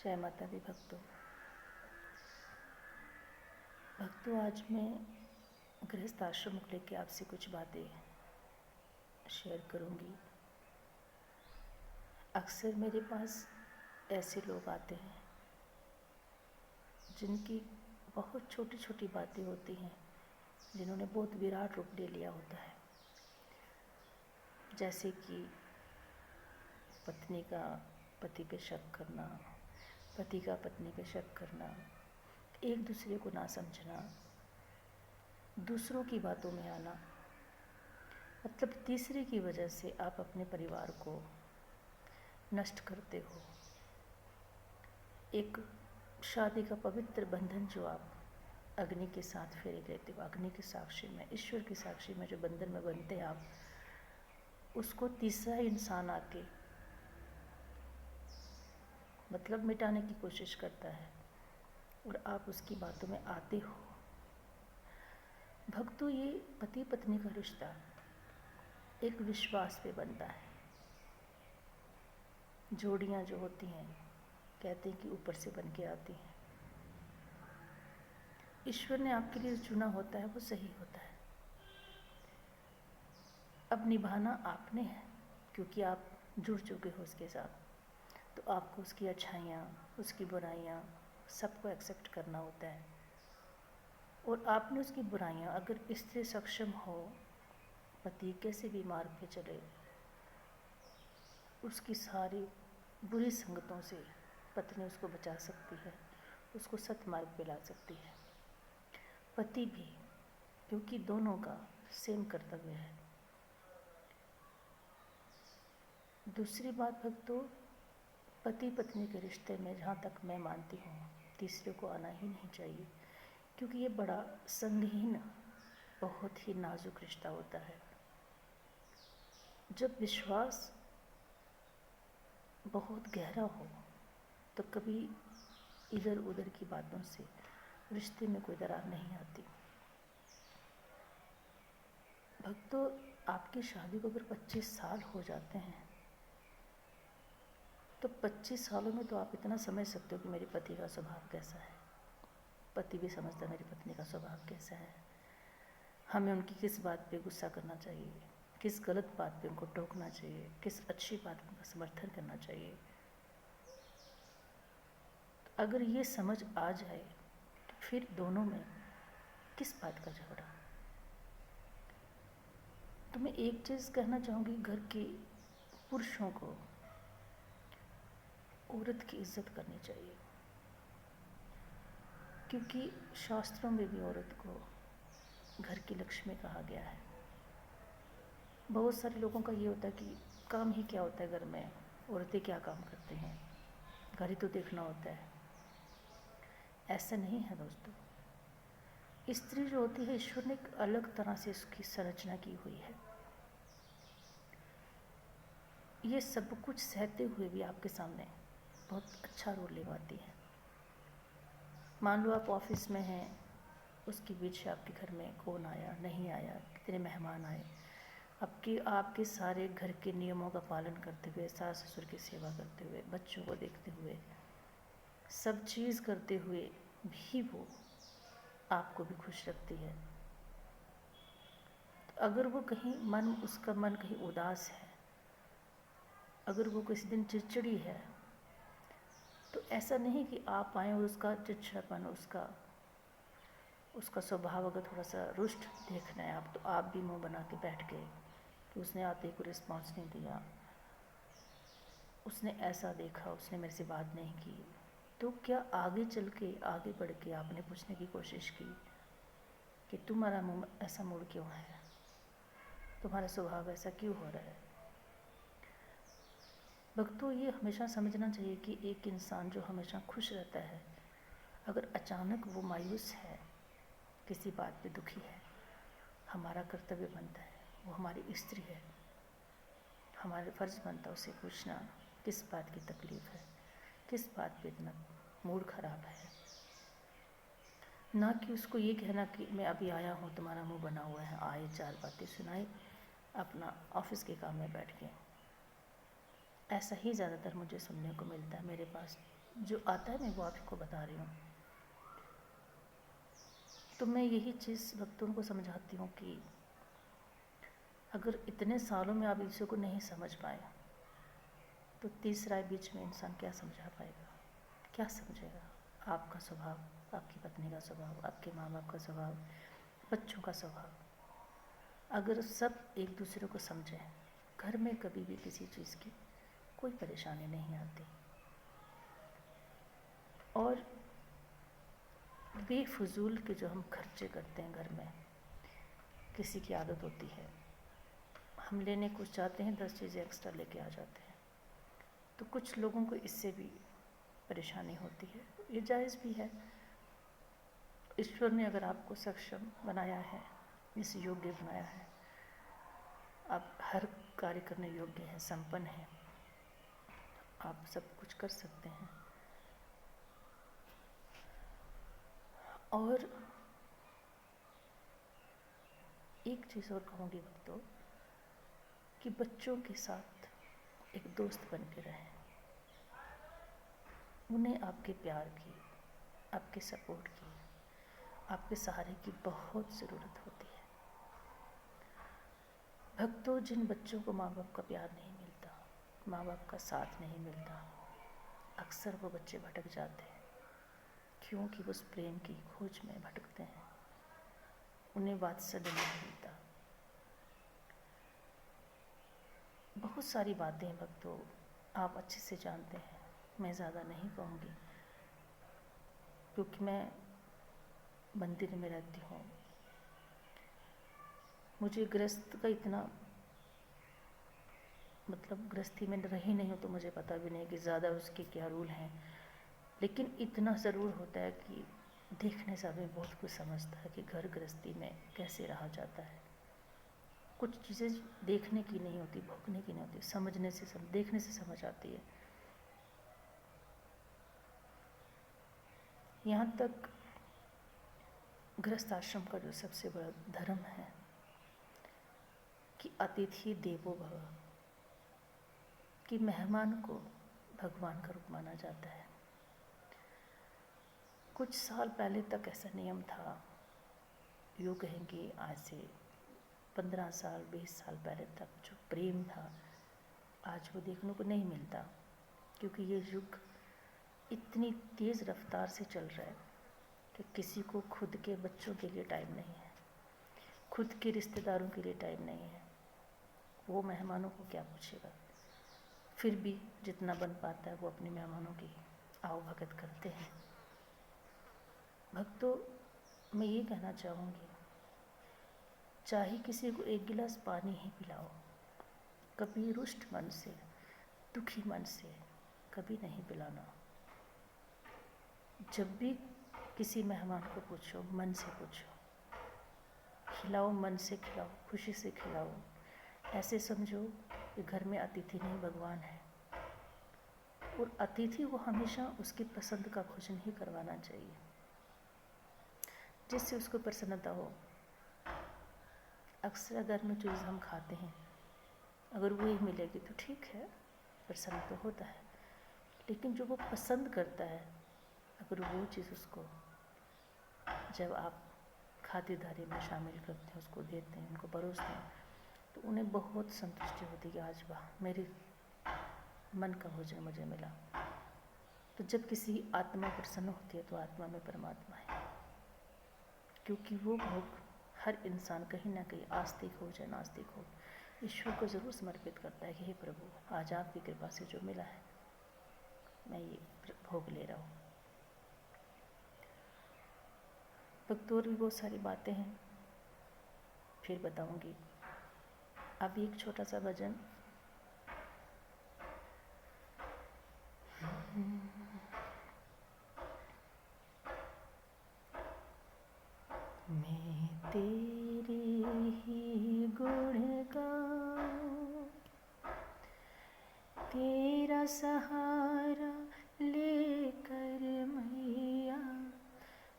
जय माता दी भक्तों। आज मैं गृहस्थ आश्रम को लेकर आपसे कुछ बातें शेयर करूंगी। अक्सर मेरे पास ऐसे लोग आते हैं जिनकी बहुत छोटी छोटी बातें होती हैं, जिन्होंने बहुत विराट रूप ले लिया होता है। जैसे कि पत्नी का पति पे शक करना, पति का पत्नी पे शक करना, एक दूसरे को ना समझना, दूसरों की बातों में आना, मतलब तीसरे की वजह से आप अपने परिवार को नष्ट करते हो। एक शादी का पवित्र बंधन जो आप अग्नि के साथ फेरे लेते हो, अग्नि की साक्षी में, ईश्वर की साक्षी में जो बंधन में बनते हैं आप, उसको तीसरा इंसान आके मतलब मिटाने की कोशिश करता है और आप उसकी बातों में आते हो। भक्तों, ये पति पत्नी का रिश्ता एक विश्वास पे बनता है। जोड़ियाँ जो होती हैं, कहते हैं कि ऊपर से बन के आती हैं। ईश्वर ने आपके लिए चुना होता है वो सही होता है। अब निभाना आपने है, क्योंकि आप जुड़ चुके हो उसके साथ, तो आपको उसकी अच्छाइयाँ, उसकी बुराइयाँ सबको एक्सेप्ट करना होता है। और आपने उसकी बुराइयाँ, अगर स्त्री सक्षम हो, पति कैसे भी मार्ग पे चले, उसकी सारी बुरी संगतों से पत्नी उसको बचा सकती है, उसको सतमार्ग पे ला सकती है। पति भी, क्योंकि दोनों का सेम कर्तव्य है। दूसरी बात भक्तों, पति पत्नी के रिश्ते में जहाँ तक मैं मानती हूँ, तीसरे को आना ही नहीं चाहिए, क्योंकि ये बड़ा संगीन, बहुत ही नाजुक रिश्ता होता है। जब विश्वास बहुत गहरा हो तो कभी इधर उधर की बातों से रिश्ते में कोई दरार नहीं आती। भक्तों, आपकी शादी को अगर 25 साल हो जाते हैं तो 25 सालों में तो आप इतना समझ सकते हो कि मेरे पति का स्वभाव कैसा है। पति भी समझता है मेरी पत्नी का स्वभाव कैसा है। हमें उनकी किस बात पे गुस्सा करना चाहिए, किस गलत बात पे उनको टोकना चाहिए, किस अच्छी बात पे उनका समर्थन करना चाहिए। तो अगर ये समझ आ जाए तो फिर दोनों में किस बात का झगड़ा। तो मैं एक चीज़ कहना चाहूँगी, घर के पुरुषों को औरत की इज्जत करनी चाहिए, क्योंकि शास्त्रों में भी औरत को घर की लक्ष्मी कहा गया है। बहुत सारे लोगों का ये होता है कि काम ही क्या होता है घर में, औरतें क्या काम करते हैं, घर ही तो देखना होता है। ऐसा नहीं है दोस्तों। स्त्री जो होती है, ईश्वर ने एक अलग तरह से उसकी संरचना की हुई है। ये सब कुछ सहते हुए भी आपके सामने बहुत अच्छा रोल निभाती है। मान लो आप ऑफिस में हैं, उसके बीच आपके घर में कौन आया, नहीं आया, कितने मेहमान आए, आपके सारे घर के नियमों का पालन करते हुए, सास ससुर की सेवा करते हुए, बच्चों को देखते हुए, सब चीज़ करते हुए भी वो आपको भी खुश रखती है। तो अगर वो कहीं उसका मन कहीं उदास है, अगर वो किसी दिन चिड़चिड़ी है, तो ऐसा नहीं कि आप आएँ और उसका चिड़चिड़ापन, उसका स्वभाव अगर थोड़ा सा रुष्ट देखना है आप, तो आप भी मुंह बना के बैठ गए कि उसने आते को रिस्पॉन्स नहीं दिया, उसने ऐसा देखा, उसने मेरे से बात नहीं की, तो क्या आगे चल के, आगे बढ़ के आपने पूछने की कोशिश की कि तुम्हारा मुंह ऐसा मुड़ क्यों है, तुम्हारा स्वभाव ऐसा क्यों हो रहा है। भक्तों, ये हमेशा समझना चाहिए कि एक इंसान जो हमेशा खुश रहता है, अगर अचानक वो मायूस है, किसी बात पे दुखी है, हमारा कर्तव्य बनता है, वो हमारी स्त्री है, हमारा फ़र्ज़ बनता है उसे पूछना किस बात की तकलीफ़ है, किस बात पे इतना मूड ख़राब है। ना कि उसको ये कहना कि मैं अभी आया हूँ, तुम्हारा मुंह बना हुआ है, आए 4 बातें सुनाए, अपना ऑफिस के काम में बैठ गए। ऐसा ही ज़्यादातर मुझे सुनने को मिलता है मेरे पास, जो आता है मैं वो आपको बता रही हूँ। तो मैं यही चीज़ भक्तों को समझाती हूँ कि अगर इतने सालों में आप ईश्वर को नहीं समझ पाए तो तीसरा बीच में इंसान क्या समझा पाएगा, क्या समझेगा? आपका स्वभाव, आपकी पत्नी का स्वभाव, आपके माँ बाप का स्वभाव, बच्चों का स्वभाव। अगर सब एक दूसरे को समझें, घर में कभी भी किसी चीज़ की कोई परेशानी नहीं आती। और बेफजूल के जो हम खर्चे करते हैं घर में, किसी की आदत होती है हम लेने कुछ चाहते हैं 10 चीज़ें एक्स्ट्रा लेके आ जाते हैं, तो कुछ लोगों को इससे भी परेशानी होती है। ये जायज़ भी है। ईश्वर ने अगर आपको सक्षम बनाया है, इस योग्य बनाया है, आप हर कार्य करने योग्य हैं, संपन्न हैं, आप सब कुछ कर सकते हैं। और एक चीज़ और कहूँगी भक्तों, कि बच्चों के साथ एक दोस्त बन के रहें। उन्हें आपके प्यार की, आपके सपोर्ट की, आपके सहारे की बहुत ज़रूरत होती है। भक्तों, जिन बच्चों को माँ बाप का प्यार नहीं मिलता, माँ बाप का साथ नहीं मिलता, अक्सर वो बच्चे भटक जाते हैं, क्योंकि वो उस प्रेम की खोज में भटकते हैं। उन्हें वात्सल्य नहीं मिलता। बहुत सारी बातें हैं भक्तों, आप अच्छे से जानते हैं, मैं ज़्यादा नहीं कहूँगी, क्योंकि मैं मंदिर में रहती हूँ। मुझे गृहस्थ का इतना मतलब गृहस्थी में रही नहीं हो तो मुझे पता भी नहीं कि ज़्यादा उसके क्या रूल हैं, लेकिन इतना ज़रूर होता है कि देखने से आदमी बहुत कुछ समझता है कि घर गृहस्थी में कैसे रहा जाता है। कुछ चीज़ें देखने की नहीं होती, भोगने की नहीं होती, समझने से देखने से समझ आती है। यहाँ तक गृहस्थ आश्रम का जो सबसे बड़ा धर्म है कि अतिथि देवो भव, कि मेहमान को भगवान का रूप माना जाता है। कुछ साल पहले तक ऐसा नियम था, यूँ कहेंगे आज से 15 साल 20 साल पहले तक जो प्रेम था, आज वो देखने को नहीं मिलता, क्योंकि ये युग इतनी तेज़ रफ्तार से चल रहा है कि किसी को खुद के बच्चों के लिए टाइम नहीं है, खुद के रिश्तेदारों के लिए टाइम नहीं है। वो मेहमानों को क्या पूछेगा? फिर भी जितना बन पाता है वो अपने मेहमानों की आओ भगत करते हैं। भक्तों, मैं ये कहना चाहूँगी, चाहे किसी को एक गिलास पानी ही पिलाओ, कभी रुष्ट मन से, दुखी मन से कभी नहीं पिलाना। जब भी किसी मेहमान को पूछो, मन से पूछो, खिलाओ, मन से खिलाओ, खुशी से खिलाओ। ऐसे समझो कि घर में अतिथि नहीं भगवान है, और अतिथि को हमेशा उसकी पसंद का भोजन ही करवाना चाहिए, जिससे उसको प्रसन्नता हो। अक्सर घर में जो चीज़ हम खाते हैं, अगर वही मिलेगी तो ठीक है, प्रसन्न तो होता है, लेकिन जो वो पसंद करता है, अगर वो चीज़ उसको जब आप खातिरदारी में शामिल करते हैं, उसको देते हैं, उनको परोसते हैं, तो उन्हें बहुत संतुष्टि होती है कि आज वाह, मेरी मन का भोजन मुझे मिला। तो जब किसी आत्मा प्रसन्न होती है तो आत्मा में परमात्मा है, क्योंकि वो भोग हर इंसान कहीं ना कहीं आस्तिक हो चाहे नास्तिक हो, ईश्वर को ज़रूर समर्पित करता है कि हे प्रभु, आज आपकी कृपा से जो मिला है मैं ये भोग ले रहा हूँ। भक्तों, और भी बहुत सारी बातें हैं, फिर बताऊंगी। अभी एक छोटा सा भजन। मैं तेरे ही गुण गाऊं, तेरा सहारा लेकर मैया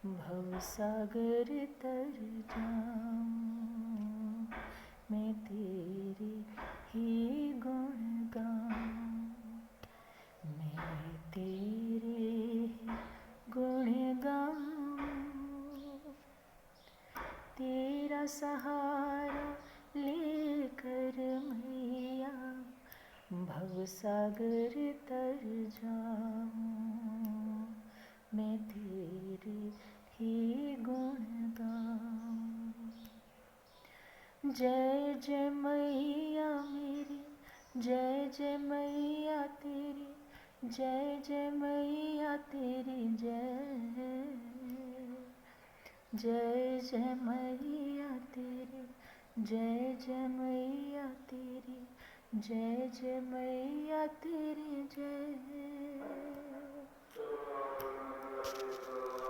भव सागर तर जाऊं। मैं तेरे ही गुण गाऊं। तेरे ही गुण गाऊं, तेरा सहारा लेकर मैया भवसागर तर जाऊं, मैं तेरे ही गुण गाऊं। जय जय मैया मेरी, जय जय मैया तेरी, जय जय मैया तेरी जय, जय जय मैया तेरी, जय जय मैया तेरी, जय जय मैया तेरी जय।